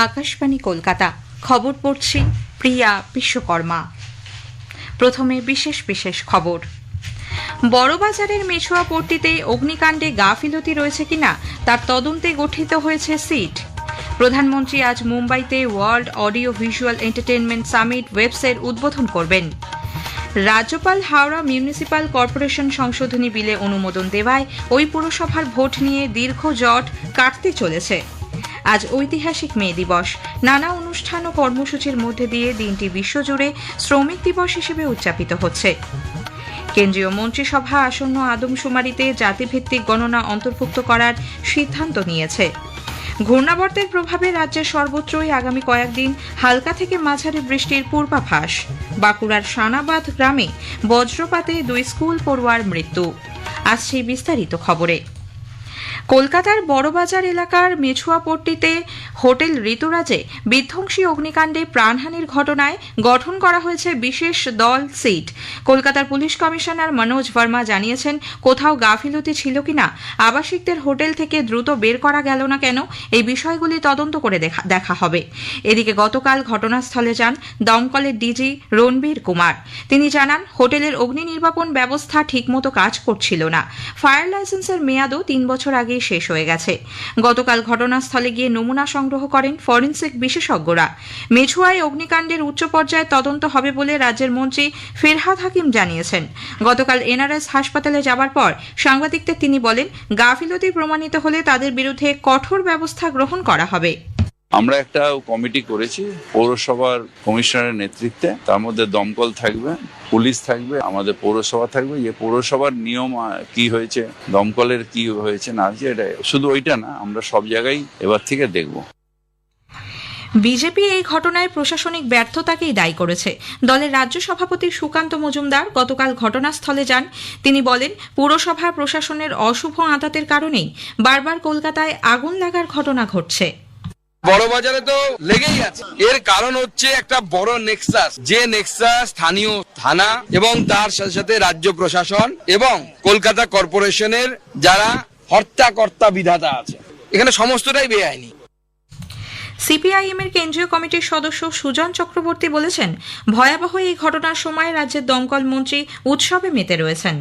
আকাশবাণী কলকাতা। খবর পড়ছি প্রিয়া বিশ্বকর্মা। প্রথমে বিশেষ বিশেষ খবর। বড়বাজারের মেছুয়া পট্টিতে অগ্নিকাণ্ডে গাফিলতি রয়েছে কিনা তার তদন্তে গঠিত হয়েছে সিট। প্রধানমন্ত্রী আজ মুম্বাইতে world audio visual entertainment summit ওয়েবসের উদ্বোধন করবেন। রাজ্যপাল হাওড়া মিউনিসিপাল কর্পোরেশন সংশোধনী বিলে অনুমোদন দেওয়ায় ওই পুরসভার ভোট নিয়ে দীর্ঘ জট কাটতে চলেছে। আজ ঐতিহাসিক মে দিবস। নানা অনুষ্ঠান ও কর্মসূচির মধ্যে দিয়ে দিনটি বিশ্বজুড়ে শ্রমিক দিবস হিসেবে উদযাপিত হচ্ছে। কেন্দ্রীয় মন্ত্রিসভা আসন্ন আদমশুমারিতে জাতিভিত্তিক গণনা অন্তর্ভুক্ত করার সিদ্ধান্ত নিয়েছে। ঘূর্ণাবর্তের প্রভাবে রাজ্যের সর্বত্রই আগামী কয়েকদিন হালকা থেকে মাঝারি বৃষ্টির পূর্বাভাস। বাঁকুড়ার সানাবাদ গ্রামে বজ্রপাতে 2 স্কুল পড়ুয়ার মৃত্যু। আসছে বিস্তারিত খবরে। কলকাতার বড়বাজার এলাকার মেছুয়াপট্টিতে হোটেল ঋতুরাজে বিধ্বংসী অগ্নিকাণ্ডে প্রাণহানির ঘটনায় গঠন করা হয়েছে বিশেষ দল সিট। কলকাতার পুলিশ কমিশনার মনোজ ভার্মা জানিয়েছেন, কোথাও গাফিলতি ছিল কিনা, আবাসিকদের হোটেল থেকে দ্রুত বের করা গেল না কেন, এই বিষয়গুলি তদন্ত করে দেখা হবে। এদিকে গতকাল ঘটনাস্থলে যান দমকলের ডিজি রণবীর কুমার। তিনি জানান, হোটেলের অগ্নি নির্বাপন ব্যবস্থা ঠিকমতো কাজ করছিল না। ফায়ার লাইসেন্সের মেয়াদও 3 বছর আগে শেষ হয়ে গেছে। গতকাল ঘটনাস্থলে গিয়ে নমুনা সংগ্রহ করেন ফরেনসিক বিশেষজ্ঞরা। মেছুয়ায় অগ্নিকাণ্ডের উচ্চ পর্যায়ে তদন্ত হবে বলে রাজ্যের মন্ত্রী ফিরহাদ হাকিম জানিয়েছেন। গতকাল এনআরএস হাসপাতালে যাবার পর সাংবাদিকদের তিনি বলেন, গাফিলতি প্রমাণিত হলে তাদের বিরুদ্ধে কঠোর ব্যবস্থা গ্রহণ করা হবে। আমরা একটা কমিটি করেছি পৌরসভার কমিশনারের নেতৃত্বে। তার মধ্যে দমকল থাকবে, পুলিশ থাকবে, আমাদের পৌরসভা থাকবে। যে পৌরসভার নিয়ম কি হয়েছে, দমকলের কি হয়েছে না হয়েছে, এটা শুধু ওইটা না, আমরা সব জায়গায় এবার থেকে দেখব। বিজেপি এই ঘটনায় প্রশাসনিক ব্যর্থতাকেই দায়ী করেছে। দলের রাজ্য সভাপতি সুকান্ত মজুমদার গতকাল ঘটনাস্থলে যান। তিনি বলেন, পুরসভা প্রশাসনের অশুভ আঁতাতের কারণেই বারবার কলকাতায় আগুন লাগার ঘটনা ঘটছে। বড়বাজারে তো লেগেই আছে। এর কারণ হচ্ছে একটা বড় নেক্সাস, যে নেক্সাস স্থানীয় থানা এবং তার সাথে সাথে রাজ্য প্রশাসন এবং কলকাতা কর্পোরেশনের যারা হর্তাকর্তা বিধাতা আছে, এখানে সমস্তটাই বেআইনি। সিপিআইএম এর কেন্দ্রীয় কমিটির সদস্য সুজন চক্রবর্তী বলেছেন, ভয়াবহ এই ঘটনার সময় রাজ্যের দমকল মন্ত্রী উৎসবে মেতে রয়েছেন।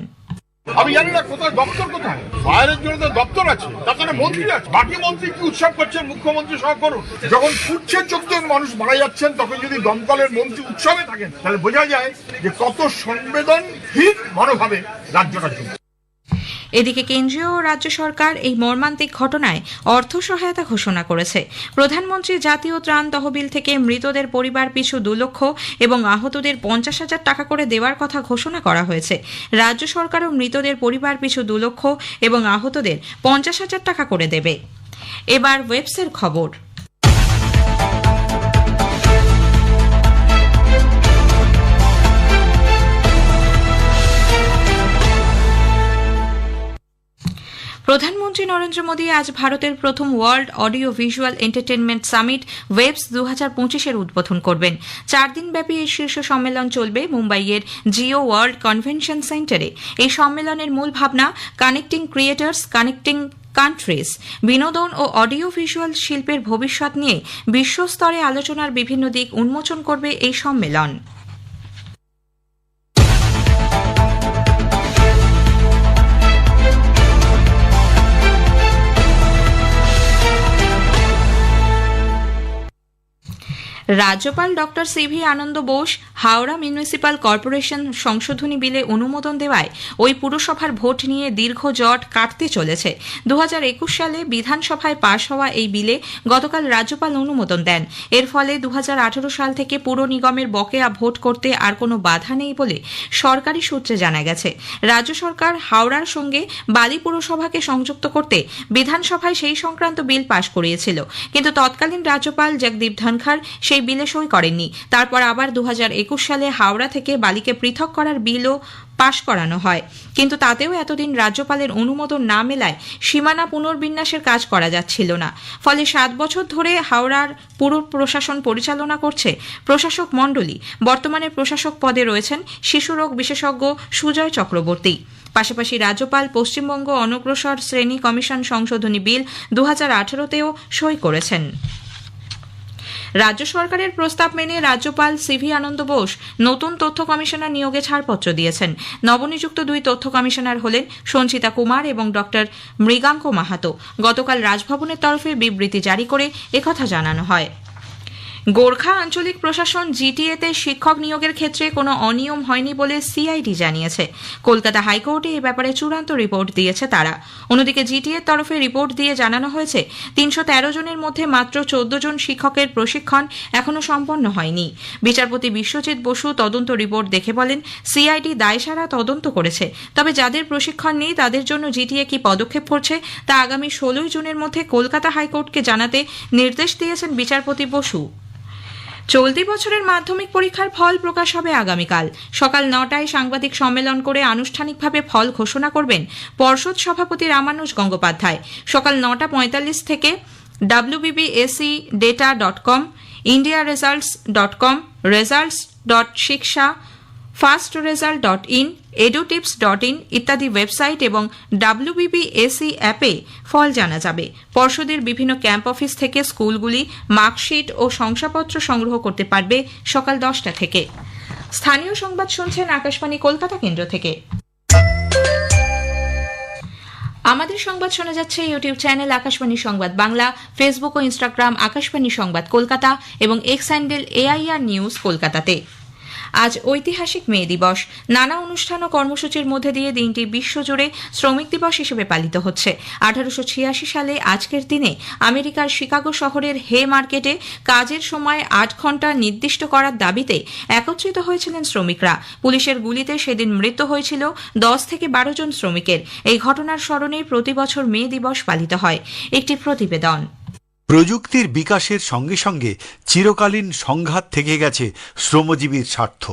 আমি জানি না কোথায় দপ্তর, কোথায় ফায়ারের জন্য তো দপ্তর আছে, তাছাড়া মন্ত্রী আছে। বাকি মন্ত্রী কি উৎসব করছেন, মুখ্যমন্ত্রী সহ করুন। যখন ফুটছে 14 মানুষ মারা যাচ্ছেন, তখন যদি দমকলের মন্ত্রী উৎসবে থাকেন, তাহলে বোঝা যায় যে কত সংবেদনহীন মনোভাবে রাজ্যটার জন্য। এদিকে কেন্দ্রীয় ও রাজ্য সরকার এই মর্মান্তিক ঘটনায় অর্থ সহায়তা ঘোষণা করেছে। প্রধানমন্ত্রী জাতীয় ত্রাণ তহবিল থেকে মৃতদের পরিবার পিছু 2 লক্ষ এবং আহতদের 50,000 টাকা করে দেওয়ার কথা ঘোষণা করা হয়েছে। রাজ্য সরকারও মৃতদের পরিবার পিছু 2 লক্ষ এবং আহতদের 50,000 টাকা করে দেবে। এবার ওয়েবসের খবর। প্রধানমন্ত্রী নরেন্দ্র মোদী আজ ভারতের প্রথম world audio visual entertainment summit Waves 2025-এর উদ্বোধন করবেন। 4 দিনব্যাপী এই শীর্ষ সম্মেলন চলবে মুম্বাইয়ের জিও ওয়ার্ল্ড কনভেনশন সেন্টারে। এই সম্মেলনের মূল ভাবনা কানেক্টিং ক্রিয়েটার্স, কানেক্টিং কান্ট্রিজ। বিনোদন ও অডিও ভিজুয়াল শিল্পের ভবিষ্যৎ নিয়ে বিশ্বস্তরে আলোচনার বিভিন্ন দিক উন্মোচন করবে এই সম্মেলন। রাজ্যপাল ডক্টর সিভি আনন্দ বোস হাওড়া মিউনিসিপাল কর্পোরেশন সংশোধনী বিলে অনুমোদন দেওয়ায় ওই পুরসভার ভোট নিয়ে দীর্ঘ জট কাটতে চলেছে। 2021 সালে বিধানসভায় পাশ হওয়া এই বিলে গতকাল রাজ্যপাল অনুমোদন দেন। এর ফলে 2018 সাল থেকে পুর নিগমের বকেয়া ভোট করতে আর কোনো বাধা নেই বলে সরকারি সূত্রে জানা গেছে। রাজ্য সরকার হাওড়ার সঙ্গে বালি পুরসভাকে সংযুক্ত করতে বিধানসভায় সেই সংক্রান্ত বিল পাশ করিয়েছিল, কিন্তু তৎকালীন রাজ্যপাল জগদীপ ধনখড় সেই বিলে সই করেননি। তারপর আবার 2021 সালে হাওড়া থেকে বালিকে পৃথক করার বিলও পাশ করানো হয়, কিন্তু তাতেও এতদিন রাজ্যপালের অনুমোদন না মেলায় সীমানা পুনর্বিন্যাসের কাজ করা যাচ্ছিল না। ফলে 7 বছর ধরে হাওড়ার পুর প্রশাসন পরিচালনা করছে প্রশাসক মণ্ডলী। বর্তমানে প্রশাসক পদে রয়েছেন শিশুরোগ বিশেষজ্ঞ সুজয় চক্রবর্তী। পাশাপাশি রাজ্যপাল পশ্চিমবঙ্গ অনগ্রসর শ্রেণী কমিশন সংশোধনী বিল 2018-তেও সই করেছেন। রাজ্য সরকারের প্রস্তাব মেনে রাজ্যপাল সিভি আনন্দ বোস নতুন তথ্য কমিশনার নিয়োগে ছাড়পত্র দিয়েছেন। নবনিযুক্ত 2 তথ্য কমিশনার হলেন সঞ্চিতা কুমার এবং ডক্টর মৃগাঙ্ক মাহাতো। গতকাল রাজভবনের তরফে বিবৃতি জারি করে একথা জানানো হয়। গোর্খা আঞ্চলিক প্রশাসন জিটিএতে শিক্ষক নিয়োগের ক্ষেত্রে কোনো অনিয়ম হয়নি বলে সিআইডি জানিয়েছে। কলকাতা হাইকোর্টে এ ব্যাপারে চূড়ান্ত রিপোর্ট দিয়েছে তারা। অন্যদিকে জিটিএর তরফে রিপোর্ট দিয়ে জানানো হয়েছে 313 জনের মধ্যে মাত্র 14 জন শিক্ষকের প্রশিক্ষণ এখনও সম্পন্ন হয়নি। বিচারপতি বিশ্বজিৎ বসু তদন্ত রিপোর্ট দেখে বলেন, সিআইডি দায়সারা তদন্ত করেছে, তবে যাদের প্রশিক্ষণ নেই তাদের জন্য জিটিএ কি পদক্ষেপ করছে তা আগামী 16 জুনের মধ্যে কলকাতা হাইকোর্টকে জানাতে নির্দেশ দিয়েছেন বিচারপতি বসু। চলতি বছরের মাধ্যমিক পরীক্ষার ফল প্রকাশ হবে আগামীকাল সকাল 9টায় সাংবাদিক সম্মেলন করে আনুষ্ঠানিকভাবে ফল ঘোষণা করবেন পর্ষদ সভাপতি রামানুজ গঙ্গোপাধ্যায়। সকাল 9:45 থেকে wbbscdata.com, indiaresults.com, results.shiksha, fastresult.in, edutips.in ইত্যাদি ওয়েবসাইট এবং WBBSE অ্যাপে ফল জানা যাবে। পর্ষদের বিভিন্ন ক্যাম্প অফিস থেকে স্কুলগুলি মার্কশিট ও শংসাপত্র সংগ্রহ করতে পারবে সকাল 10টা থেকে। স্থানীয় সংবাদ শুনছেন আকাশবাণী কলকাতা কেন্দ্র থেকে। আমাদের সংবাদ শোনা যাচ্ছে ইউটিউব চ্যানেল আকাশবাণী সংবাদ বাংলা, ফেসবুক ও ইনস্টাগ্রাম আকাশবাণী সংবাদ কলকাতা এবং এক্স হ্যান্ডেল AIR নিউজ কলকাতাতে। আজ ঐতিহাসিক মে দিবস। নানা অনুষ্ঠান ও কর্মসূচির মধ্যে দিয়ে দিনটি বিশ্বজুড়ে শ্রমিক দিবস হিসেবে পালিত হচ্ছে। 1886 সালে আজকের দিনে আমেরিকার শিকাগো শহরের হে মার্কেটে কাজের সময় 8 ঘণ্টা নির্দিষ্ট করার দাবিতে একত্রিত হয়েছিলেন শ্রমিকরা। পুলিশের গুলিতে সেদিন মৃত্যু হয়েছিল 10 থেকে 12 জন শ্রমিকের। এই ঘটনার স্মরণে প্রতি বছর মে দিবস পালিত হয়। একটি প্রতিবেদন। প্রযুক্তির বিকাশের সঙ্গে সঙ্গে চিরকালীন সংঘাত থেকে গেছে শ্রমজীবীর স্বার্থ।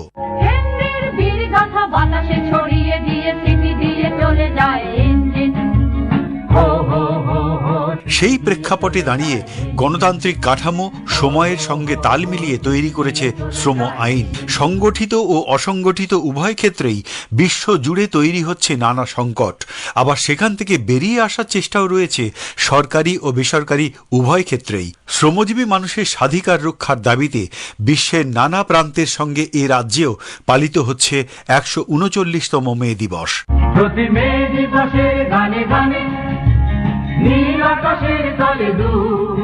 সেই প্রেক্ষাপটে দাঁড়িয়ে গণতান্ত্রিক কাঠামো সময়ের সঙ্গে তাল মিলিয়ে তৈরি করেছে শ্রম আইন। সংগঠিত ও অসংগঠিত উভয় ক্ষেত্রেই বিশ্ব জুড়ে তৈরি হচ্ছে নানা সংকট। আবার সেখান থেকে বেরিয়ে আসার চেষ্টাও রয়েছে সরকারি ও বেসরকারি উভয় ক্ষেত্রেই। শ্রমজীবী মানুষের স্বাধিকার রক্ষার দাবিতে বিশ্বের নানা প্রান্তের সঙ্গে এ রাজ্যেও পালিত হচ্ছে 139তম মে দিবস। প্রতি মে দিবসে গানে গানে নীল আকাশের তলে দূর।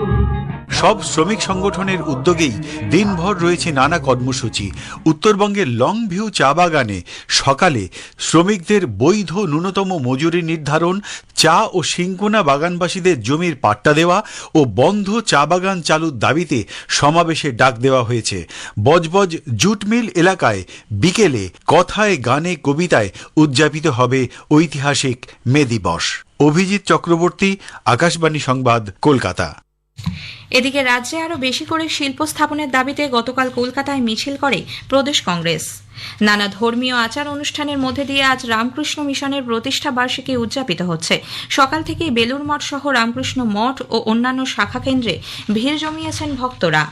সব শ্রমিক সংগঠনের উদ্যোগেই দিনভর রয়েছে নানা কর্মসূচি। উত্তরবঙ্গের লং ভিউ চা বাগানে সকালে শ্রমিকদের বৈধ ন্যূনতম মজুরি নির্ধারণ, চা ও শিংকোনা বাগানবাসীদের জমির পাট্টা দেওয়া ও বন্ধ চা বাগান চালুর দাবিতে সমাবেশে ডাক দেওয়া হয়েছে। বজবজ জুট মিল এলাকায় বিকেলে কথায় গানে কবিতায় উদযাপিত হবে ঐতিহাসিক মে দিবস। অভিজিৎ চক্রবর্তী, আকাশবাণী সংবাদ, কলকাতা। এদিকে রাজ্যে আরও বেশি করে শিল্প স্থাপনের দাবিতে গতকাল কলকাতায় মিছিল করে প্রদেশ কংগ্রেস। নানা ধর্মীয় আচার অনুষ্ঠানের মধ্যে দিয়ে আজ রামকৃষ্ণ মিশনের প্রতিষ্ঠা বার্ষিকী উদযাপিত হচ্ছে। সকাল থেকেই বেলুর মঠ সহ রামকৃষ্ণ মঠ ও অন্যান্য শাখা কেন্দ্রে ভিড় জমিয়েছেন ভক্তরা।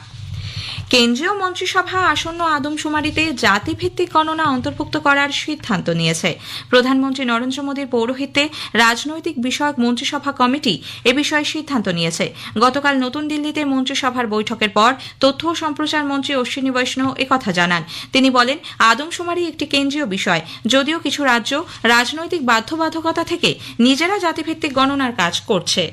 কেন্দ্রীয় মন্ত্রিসভা আসন্ন আদমশুমারিতে জাতিভিত্তিক গণনা অন্তর্ভুক্ত করার সিদ্ধান্ত নিয়েছে। প্রধানমন্ত্রী নরেন্দ্র মোদীর পৌরোহিত্যে রাজনৈতিক বিষয়ক মন্ত্রিসভা কমিটি এ বিষয়ে সিদ্ধান্ত নিয়েছে। গতকাল নতুন দিল্লিতে মন্ত্রিসভার বৈঠকের পর তথ্য ও সম্প্রচার মন্ত্রী অশ্বিনী বৈষ্ণব একথা জানান। তিনি বলেন, আদমশুমারি একটি কেন্দ্রীয় বিষয়, যদিও কিছু রাজ্য রাজনৈতিক বাধ্যবাধকতা থেকে নিজেরা জাতিভিত্তিক গণনার কাজ করছে।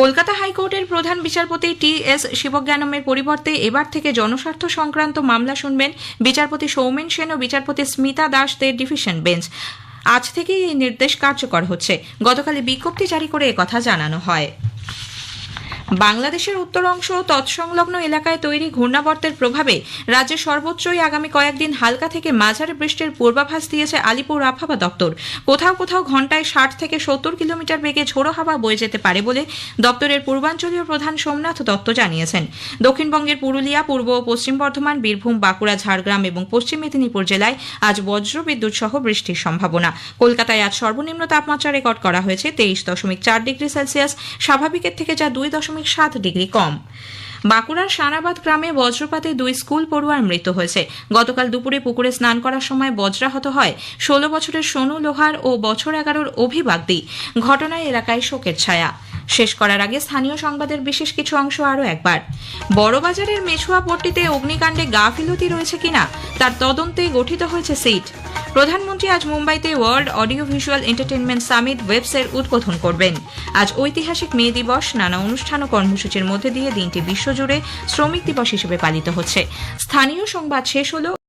কলকাতা হাইকোর্টের প্রধান বিচারপতি TS শিবজ্ঞানমের পরিবর্তে এবার থেকে জনস্বার্থ সংক্রান্ত মামলা শুনবেন বিচারপতি সৌমেন সেন ও বিচারপতি স্মিতা দাসদের ডিভিশন বেঞ্চ। আজ থেকেই এই নির্দেশ কার্যকর হচ্ছে। গতকাল বিজ্ঞপ্তি জারি করে একথা জানানো হয়। বাংলাদেশের উত্তর অংশ তৎসংলগ্ন এলাকায় তৈরি ঘূর্ণাবর্তের প্রভাবে রাজ্যের সর্বত্রই আগামী কয়েকদিন হালকা থেকে মাঝারি বৃষ্টির পূর্বাভাস দিয়েছে আলিপুর আবহাওয়া দপ্তর। কোথাও কোথাও ঘণ্টায় 60 থেকে 70 কিলোমিটার বেগে ঝোড়ো হাওয়া বয়ে যেতে পারে বলে দপ্তরের পূর্বাঞ্চলীয় প্রধান সোমনাথ দত্ত জানিয়েছেন। দক্ষিণবঙ্গের পুরুলিয়া, পূর্ব ও পশ্চিম বর্ধমান, বীরভূম, বাঁকুড়া, ঝাড়গ্রাম এবং পশ্চিম মেদিনীপুর জেলায় আজ বজ্রবিদ্যুৎ সহ বৃষ্টির সম্ভাবনা। কলকাতায় আজ সর্বনিম্ন তাপমাত্রা রেকর্ড করা হয়েছে 23.4 ডিগ্রি সেলসিয়াস, স্বাভাবিকের থেকে যা 2.7 ডিগ্রি কম। বাঁকুড়ার সানাবাদ গ্রামে বজ্রপাতে 2 স্কুল পড়ুয়ার মৃত্যু হয়েছে। গতকাল দুপুরে পুকুরে স্নান করার সময় বজ্রাহত হয় 16 বছরের সোনু লোহার ও বছর 11-র অভি বাগদি। ঘটনায় এলাকায় শোকের ছায়া। শেষ করার আগে স্থানীয় সংবাদের বিশেষ কিছু অংশ আরও একবার। বড়বাজারের মেছুয়া পট্টিতে অগ্নিকাণ্ডে গাফিলতি রয়েছে কিনা তার তদন্তে গঠিত হয়েছে সিট। প্রধানমন্ত্রী আজ মুম্বাইতে world audio visual entertainment summit ওয়েবসের উদ্বোধন করবেন। আজ ঐতিহাসিক মে দিবস, নানা অনুষ্ঠান ও কর্মসূচির মধ্যে দিয়ে দিনটি বিশ্বজুড়ে শ্রমিক দিবস হিসেবে পালিত হচ্ছে। স্থানীয় সংবাদ শেষ হলো।